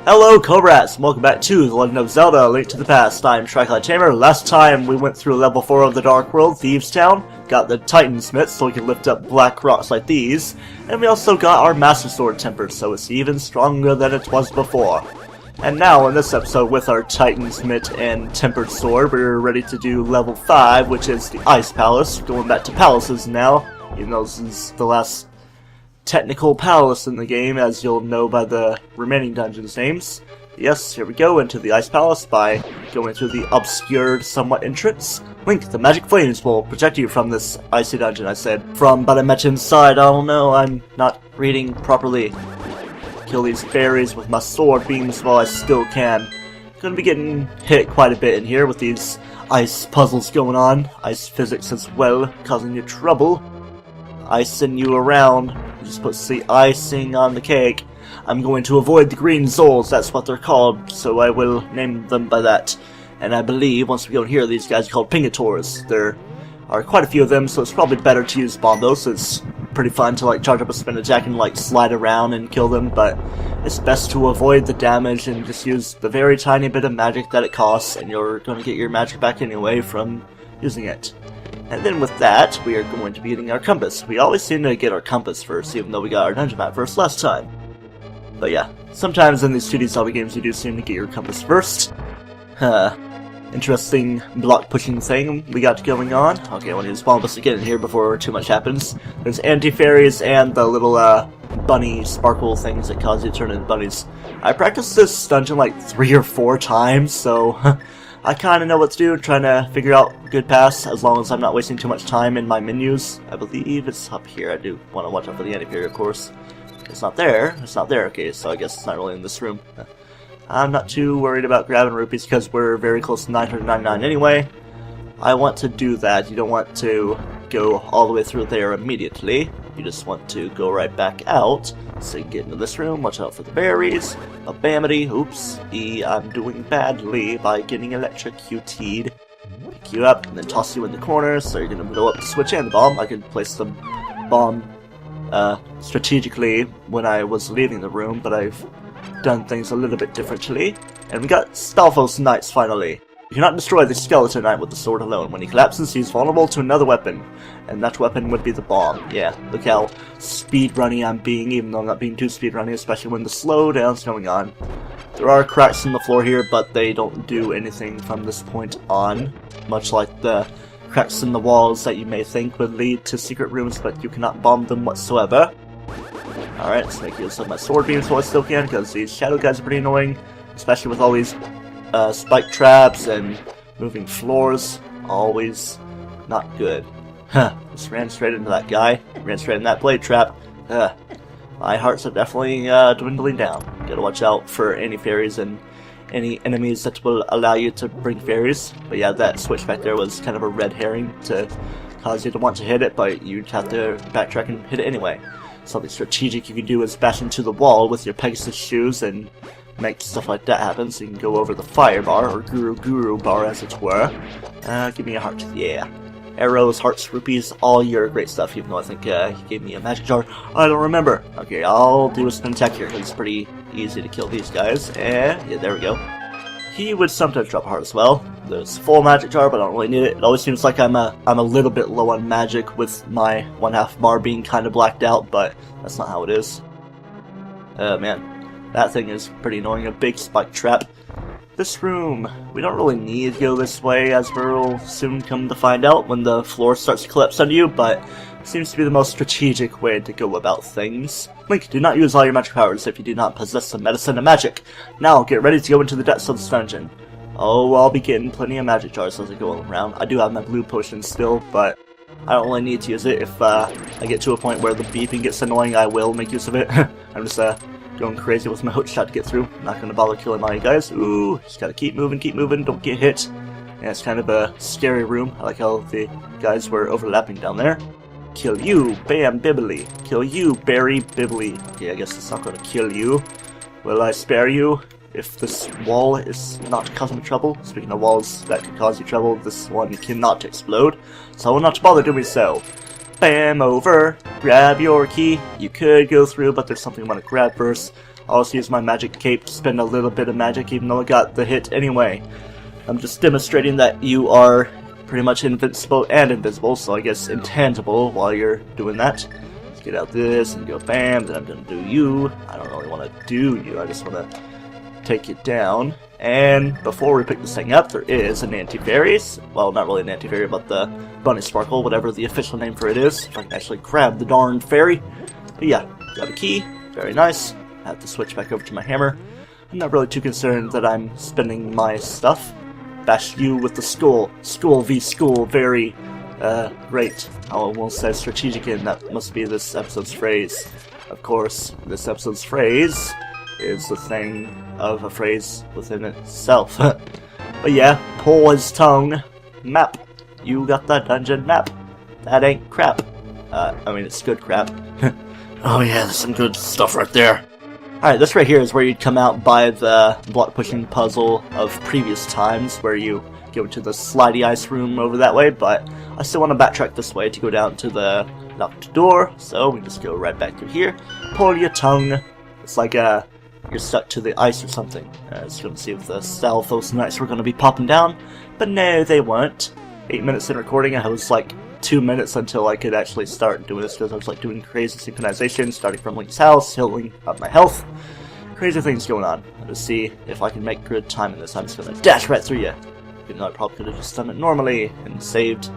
Hello Cobrats, welcome back to The Legend of Zelda, A Link to the Past. I'm TryclydeTamer. Last time we went through level 4 of the Dark World, Thieves Town, got the Titan Smith so we can lift up black rocks like these, and we also got our Master Sword tempered so it's even stronger than it was before. And now in this episode with our Titan Smith and tempered sword, we're ready to do level 5, which is the Ice Palace. Going back to palaces now, even though this is the last technical palace in the game, as you'll know by the remaining dungeons names. Yes, here we go into the Ice Palace by going through the obscured somewhat entrance. Link, the magic flames will protect you from this icy dungeon, I said. But I met inside, I don't know, I'm not reading properly. Kill these fairies with my sword beams while I still can. Gonna be getting hit quite a bit in here with these ice puzzles going on. Ice physics as well, causing you trouble. Icing you around. Just put the icing on the cake. I'm going to avoid the green souls, that's what they're called, so I will name them by that. And I believe once we go in here, these guys are called Pingators. There are quite a few of them, so it's probably better to use bombos. It's pretty fun to charge up a spin attack and slide around and kill them, but it's best to avoid the damage and just use the very tiny bit of magic that it costs, and you're going to get your magic back anyway from using it. And then with that, we are going to be getting our compass. We always seem to get our compass first, even though we got our dungeon map first last time. But yeah, sometimes in these 2D Zelda games you do seem to get your compass first. Interesting block pushing thing we got going on. Okay, I want to use Bombus again in here before too much happens. There's anti-fairies and the little bunny sparkle things that cause you to turn into bunnies. I practiced this dungeon like 3 or 4 times, so I kind of know what to do, trying to figure out good paths, as long as I'm not wasting too much time in my menus. I believe it's up here. I do want to watch out for the anti-fairy, of course. It's not there. It's not there. Okay, so I guess it's not really in this room. I'm not too worried about grabbing rupees because we're very close to 999 anyway. I want to do that. You don't want to go all the way through there immediately. You just want to go right back out. So you get into this room, watch out for the berries. A bamity, oops, I'm doing badly by getting electrocuted. Pick you up and then toss you in the corner, so you're gonna blow up the switch and the bomb. I could place the bomb strategically when I was leaving the room, but I've done things a little bit differently. And we got Stalfos Knights finally. You cannot destroy the Skeleton Knight with the sword alone. When he collapses, he's vulnerable to another weapon, and that weapon would be the bomb. Yeah, look how speedrunny I'm being, even though I'm not being too speedrunny, especially when the slowdown's going on. There are cracks in the floor here, but they don't do anything from this point on, much like the cracks in the walls that you may think would lead to secret rooms, but you cannot bomb them whatsoever. Alright, let's make use of my sword beams while I still can, because these shadow guys are pretty annoying, especially with all these spike traps and moving floors. Always not good. Huh, just ran straight into that guy. Ran straight in that blade trap. My hearts are definitely dwindling down. Gotta watch out for any fairies and any enemies that will allow you to bring fairies. But yeah, that switch back there was kind of a red herring to cause you to want to hit it, but you'd have to backtrack and hit it anyway. Something strategic you can do is bash into the wall with your Pegasus shoes and make stuff like that happen, so you can go over the fire bar, or guru bar as it were. Give me a heart, yeah. Arrows, hearts, rupees, all your great stuff, even though I think he gave me a magic jar. I don't remember. Okay, I'll do a spin attack here, because it's pretty easy to kill these guys. Yeah, there we go. He would sometimes drop a heart as well. There's full magic jar, but I don't really need it. It always seems like I'm a little bit low on magic, with my 1/2 bar being kind of blacked out, but that's not how it is. Man. That thing is pretty annoying, a big spike trap. This room, we don't really need to go this way, as we'll soon come to find out when the floor starts to collapse under you, but it seems to be the most strategic way to go about things. Link, do not use all your magic powers if you do not possess the medicine of magic. Now, get ready to go into the depths of this dungeon. Oh, I'll be getting plenty of magic jars as I go around. I do have my blue potion still, but I don't really need to use it. If I get to a point where the beeping gets annoying, I will make use of it. I'm just going crazy with my hook shot to get through. Not gonna bother killing all you guys. Ooh, just gotta keep moving, don't get hit. Yeah, it's kind of a scary room. I like how the guys were overlapping down there. Kill you, bam, bibbly. Kill you, berry, bibbly. Okay, I guess it's not gonna kill you. Will I spare you if this wall is not causing me trouble? Speaking of walls that could cause you trouble, this one cannot explode, so I will not bother doing so. Bam, over. Grab your key. You could go through, but there's something I want to grab first. I'll also use my magic cape to spend a little bit of magic, even though I got the hit anyway. I'm just demonstrating that you are pretty much invincible and invisible, so I guess intangible while you're doing that. Let's get out this and go bam, then I'm gonna do you. I don't really want to do you, I just want to take you down. And before we pick this thing up, there is an anti-fairies. Well, not really an anti-fairy, but the bunny sparkle, whatever the official name for it is. If I can actually grab the darned fairy. But yeah, got a key. Very nice. I have to switch back over to my hammer. I'm not really too concerned that I'm spending my stuff. Bash you with the skull. Skull v skull. Very great. I almost said strategic, and that must be this episode's phrase. Of course, this episode's phrase is the thing of a phrase within itself. But yeah, pull his tongue. Map. You got the dungeon map. That ain't crap. I mean, it's good crap. Oh yeah, there's some good stuff right there. Alright, this right here is where you'd come out by the block pushing puzzle of previous times, where you go to the slidey ice room over that way, but I still want to backtrack this way to go down to the locked door, so we just go right back through here. Pull your tongue. It's like you're stuck to the ice or something. I was going to see if the Stalfos Knights were going to be popping down, but no, they weren't. 8 minutes in recording, I was like 2 minutes until I could actually start doing this, because I was like doing crazy synchronization, starting from Link's house, healing up my health. Crazy things going on. I'll just see if I can make good time in this. I'm just going to dash right through you. Even though I probably could have just done it normally and saved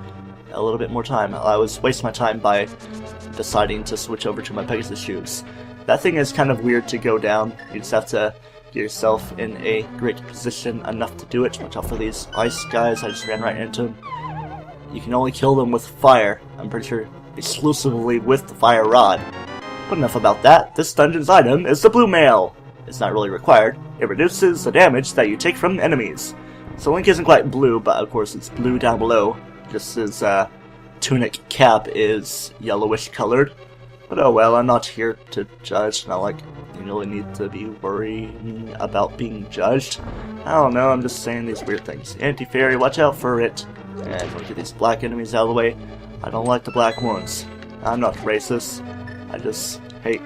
a little bit more time. I was wasting my time by deciding to switch over to my Pegasus shoes. That thing is kind of weird to go down. You just have to get yourself in a great position enough to do it. Watch out for these ice guys. I just ran right into them. You can only kill them with fire. I'm pretty sure exclusively with the fire rod. But enough about that. This dungeon's item is the blue mail. It's not really required. It reduces the damage that you take from enemies. So Link isn't quite blue, but of course it's blue down below. Just his tunic cap is yellowish colored. But oh well, I'm not here to judge. Not like you really need to be worrying about being judged. I don't know, I'm just saying these weird things. Anti-fairy, watch out for it. And we'll get these black enemies out of the way. I don't like the black ones. I'm not racist. I just hate...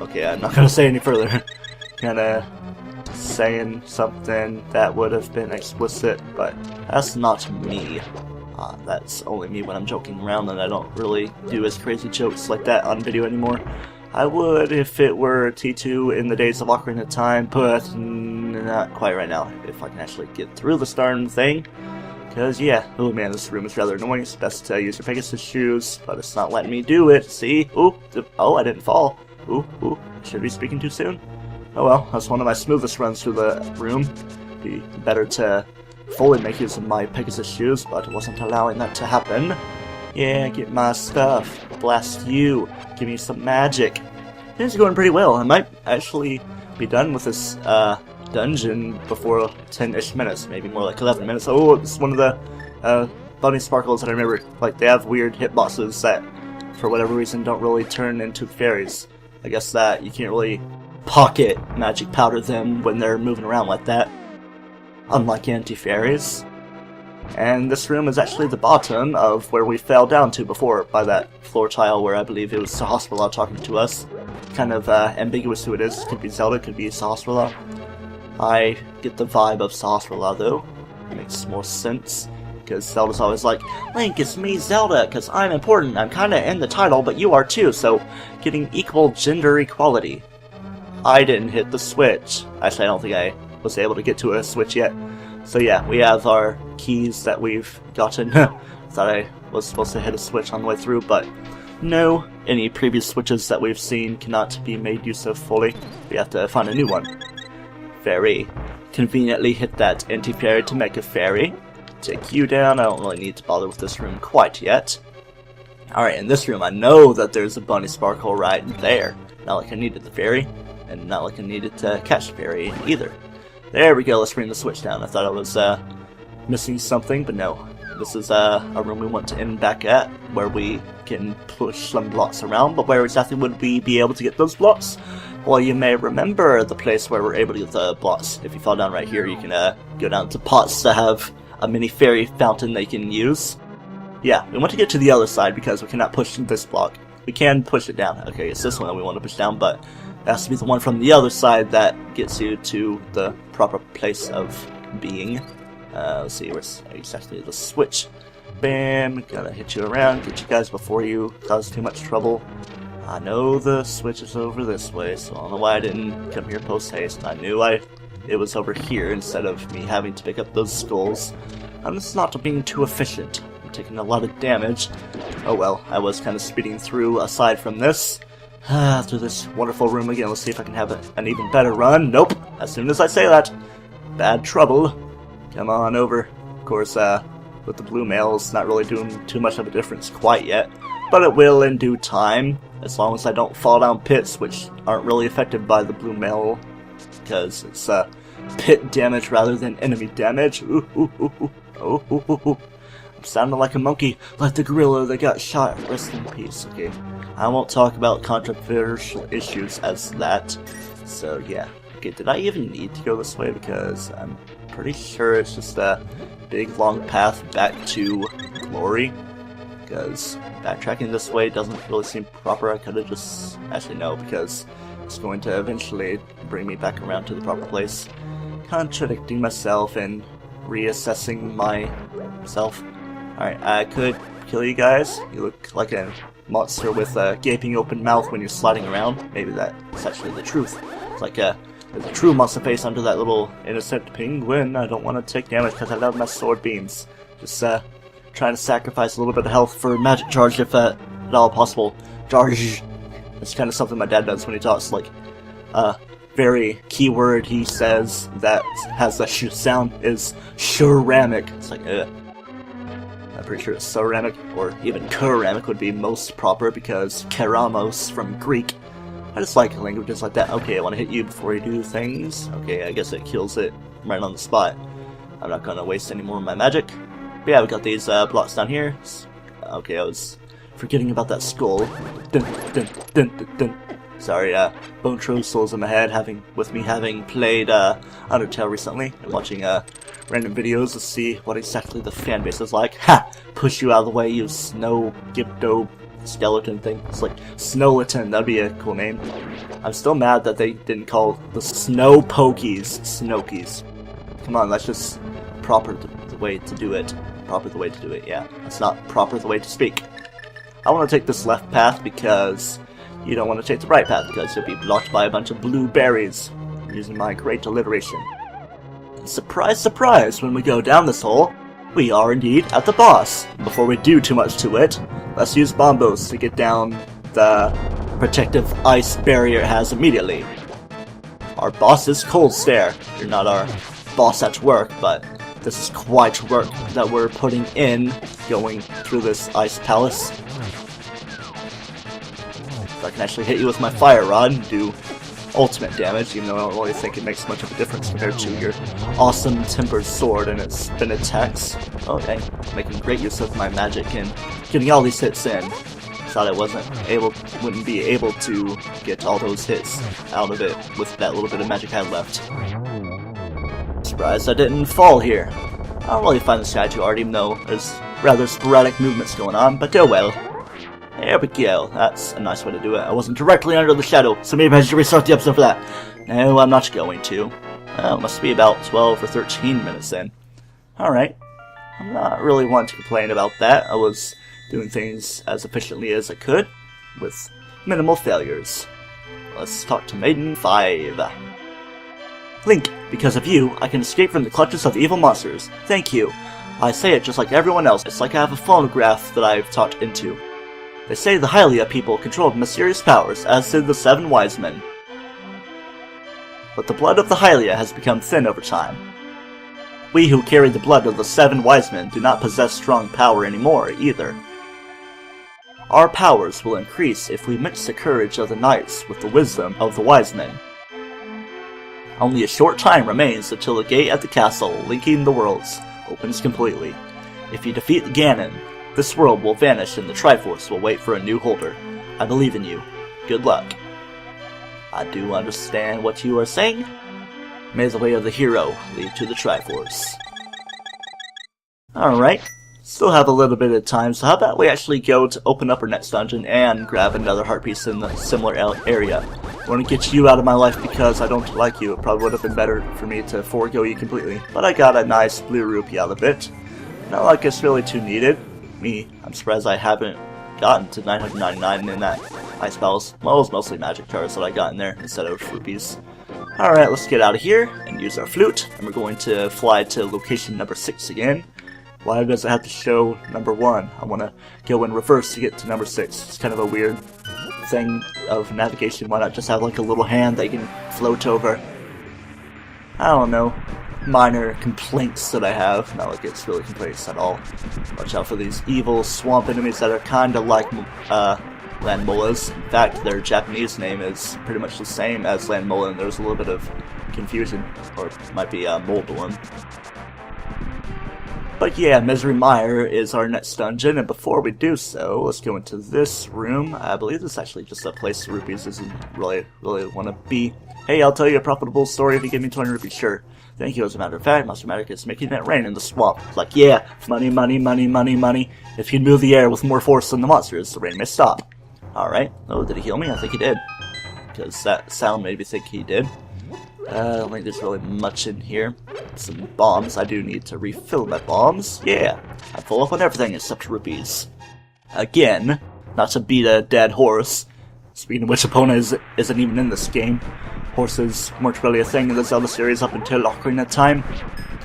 Okay, I'm not gonna say any further. Kinda saying something that would have been explicit, but that's not me. That's only me when I'm joking around, and I don't really do as crazy jokes like that on video anymore. I would if it were T2 in the days of Ocarina of Time, but not quite right now, if I can actually get through this darn thing. Because, yeah, oh man, this room is rather annoying. It's best to use your Pegasus shoes, but it's not letting me do it. See? Ooh, oh, I didn't fall. Ooh, should be speaking too soon? Oh well, that's one of my smoothest runs through the room. Be better to fully make use of my Pegasus shoes, but it wasn't allowing that to happen. Yeah, get my stuff. Blast you. Give me some magic. Things are going pretty well. I might actually be done with this dungeon before 10-ish minutes, maybe more like 11 minutes. Oh, it's one of the bunny sparkles that I remember. Like, they have weird hitboxes that, for whatever reason, don't really turn into fairies. I guess that you can't really pocket magic powder them when they're moving around like that, unlike anti-fairies. And this room is actually the bottom of where we fell down to before, by that floor tile where I believe it was Sahasrahla talking to us. Kind of ambiguous who it is. Could be Zelda, could be Sahasrahla. I get the vibe of Sahasrahla though. It makes more sense, because Zelda's always like, Link, it's me, Zelda, because I'm important. I'm kinda in the title, but you are too, so getting equal gender equality. I didn't hit the switch. Actually, I don't think I was able to get to a switch yet. So yeah, we have our keys that we've gotten. Thought I was supposed to hit a switch on the way through, but no. Any previous switches that we've seen cannot be made use of fully. We have to find a new one. Fairy. Conveniently hit that anti-fairy to make a fairy. Take you down. I don't really need to bother with this room quite yet. Alright, in this room I know that there's a bunny sparkle right there. Not like I needed the fairy, and not like I needed to catch the fairy either. There we go, let's bring the switch down. I thought I was missing something, but no. This is a room we want to end back at, where we can push some blocks around, but where exactly would we be able to get those blocks? Well, you may remember the place where we're able to get the blocks. If you fall down right here, you can go down to pots that have a mini fairy fountain they can use. Yeah, we want to get to the other side because we cannot push this block. We can push it down. Okay, it's this one that we want to push down, but It has to be the one from the other side that gets you to the proper place of being. Let's see, where's exactly the switch? Bam, gotta hit you around, get you guys before you cause too much trouble. I know the switch is over this way, so I don't know why I didn't come here post-haste. I knew it was over here instead of me having to pick up those skulls. I'm just not being too efficient. I'm taking a lot of damage. Oh well, I was kind of speeding through aside from this. Through this wonderful room again. Let's see if I can have an even better run. Nope. As soon as I say that, bad trouble. Come on over. Of course, with the blue mail, it's not really doing too much of a difference quite yet. But it will in due time, as long as I don't fall down pits, which aren't really affected by the blue mail, because it's pit damage rather than enemy damage. Ooh, ooh, ooh, ooh. Oh, ooh, ooh, ooh. I'm sounding like a monkey, like the gorilla that got shot. Rest in peace, okay? I won't talk about controversial issues as that. So, yeah. Okay, did I even need to go this way? Because I'm pretty sure it's just a big, long path back to glory. Because backtracking this way doesn't really seem proper. I could have just... Actually, no, because it's going to eventually bring me back around to the proper place. Contradicting myself and reassessing myself. Alright, I could kill you guys. You look like a monster with a gaping open mouth when you're sliding around. Maybe that's actually the truth. It's like there's a true monster face under that little innocent penguin. I don't want to take damage because I love my sword beams. Just trying to sacrifice a little bit of health for magic charge if at all possible. Charge. That's kind of something my dad does when he talks. Like, very key word he says that has a sh sound is ceramic. It's like, I'm pretty sure it's ceramic, or even ceramic would be most proper because keramos from Greek. I just like languages like that. Okay, I want to hit you before you do things. Okay, I guess it kills it right on the spot. I'm not going to waste any more of my magic. But yeah, we got these blocks down here. Okay, I was forgetting about that skull. Dun, dun, dun, dun, dun. Sorry, bone souls in my head, having played Undertale recently and watching random videos to see what exactly the fan base is like. Ha! Push you out of the way, you snow gypto skeleton thing. It's like Snowleton, that'd be a cool name. I'm still mad that they didn't call the snow pokies Snokies. Come on, that's just proper the way to do it. Proper the way to do it, yeah. That's not proper the way to speak. I want to take this left path because you don't want to take the right path because you'll be blocked by a bunch of blue berries. Using my great alliteration. And surprise, surprise, when we go down this hole, we are indeed at the boss. Before we do too much to it, let's use bombos to get down the protective ice barrier it has immediately. Our boss is Kholdstare. You're not our boss at work, but this is quite work that we're putting in going through this ice palace. If I can actually hit you with my fire rod and do ultimate damage, even though I don't really think it makes much of a difference compared to your awesome tempered sword and its spin attacks. Okay, making great use of my magic and getting all these hits in. Thought I wouldn't be able to get all those hits out of it with that little bit of magic I had left. Surprised I didn't fall here. I don't really find this guy too hard, even though there's rather sporadic movements going on, but oh well. There we go. That's a nice way to do it. I wasn't directly under the shadow, so maybe I should restart the episode for that. No, I'm not going to. It must be about 12 or 13 minutes in. Alright. I'm not really one to complain about that. I was doing things as efficiently as I could, with minimal failures. Let's talk to Maiden 5. Link, because of you, I can escape from the clutches of evil monsters. Thank you. I say it just like everyone else. It's like I have a phonograph that I've talked into. They say the Hylia people controlled mysterious powers, as did the 7 wise men. But the blood of the Hylia has become thin over time. We who carry the blood of the 7 wise men do not possess strong power anymore, either. Our powers will increase if we mix the courage of the knights with the wisdom of the wise men. Only a short time remains until the gate at the castle, linking the worlds, opens completely. If you defeat Ganon, this world will vanish and the Triforce will wait for a new holder. I believe in you. Good luck. I do understand what you are saying. May the way of the hero lead to the Triforce. Alright. Still have a little bit of time, so how about we actually go to open up our next dungeon and grab another heart piece in the similar area. I want to get you out of my life because I don't like you. It probably would have been better for me to forego you completely. But I got a nice blue rupee out of it. Not like it's really too needed. I'm surprised I haven't gotten to 999 in that ice battles. Well, it was mostly magic cards that I got in there instead of rupees. Alright, let's get out of here and use our flute. And we're going to fly to location number 6 again. Why does it have to show number 1? I want to go in reverse to get to number 6. It's kind of a weird thing of navigation. Why not just have like a little hand that you can float over? I don't know. Minor complaints that I have. Not like it's really complaints at all. Watch out for these evil swamp enemies that are kind of like land molas. In fact, their Japanese name is pretty much the same as land mola, and there's a little bit of confusion. Or it might be Moldolan. But yeah, Misery Mire is our next dungeon, and before we do so, let's go into this room. I believe this is actually just a place rupees doesn't really want to be. Hey, I'll tell you a profitable story if you give me 20 rupees, sure. Thank you, as a matter of fact, Master Magic is making it rain in the swamp. It's like, yeah, money, money, money, money, money. If you move the air with more force than the monsters, the rain may stop. Alright, oh, did he heal me? I think he did. Because that sound made me think he did. I don't think there's really much in here. Some bombs. I do need to refill my bombs. Yeah, I'm full up on everything except rupees. Again, not to beat a dead horse. Speaking of which, Epona isn't even in this game. Horses weren't really a thing in the Zelda series up until Ocarina of Time.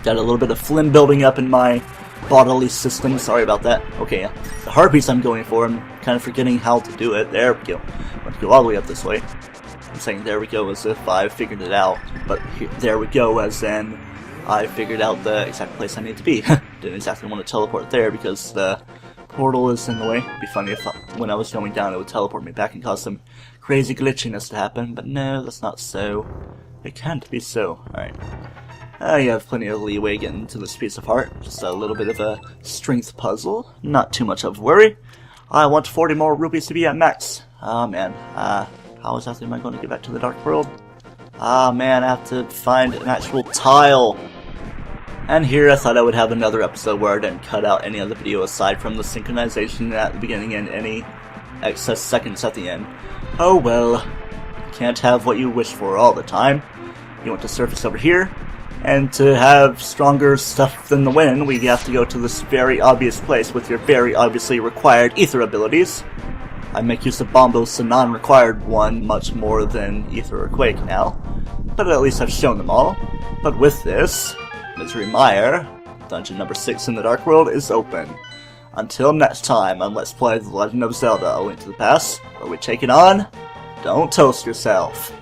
Got a little bit of phlegm building up in my bodily system. Sorry about that. Okay, yeah. The harpies I'm going for, I'm kind of forgetting how to do it. There we go. Let's go all the way up this way. I'm saying there we go as if I figured it out, but there we go as in I figured out the exact place I need to be. Didn't exactly want to teleport there because the portal is in the way. It'd be funny if when I was going down it would teleport me back and cause some crazy glitchiness to happen, but no, that's not so. It can't be so. Alright. You have plenty of leeway getting to this piece of heart. Just a little bit of a strength puzzle. Not too much of a worry. I want 40 more rupees to be at max. Oh man. How exactly am I going to get back to the Dark World? Ah man, I have to find an actual tile. And here I thought I would have another episode where I didn't cut out any of the video aside from the synchronization at the beginning and any excess seconds at the end. Oh well, can't have what you wish for all the time. You want to surface over here, and to have stronger stuff than the wind, we have to go to this very obvious place with your very obviously required ether abilities. I make use of Bombos, the non-required one, much more than Ether or Quake now. But at least I've shown them all. But with this, Misery Mire, dungeon number 6 in the Dark World, is open. Until next time on Let's Play The Legend of Zelda: A Link to the Past, where we take it on, don't toast yourself.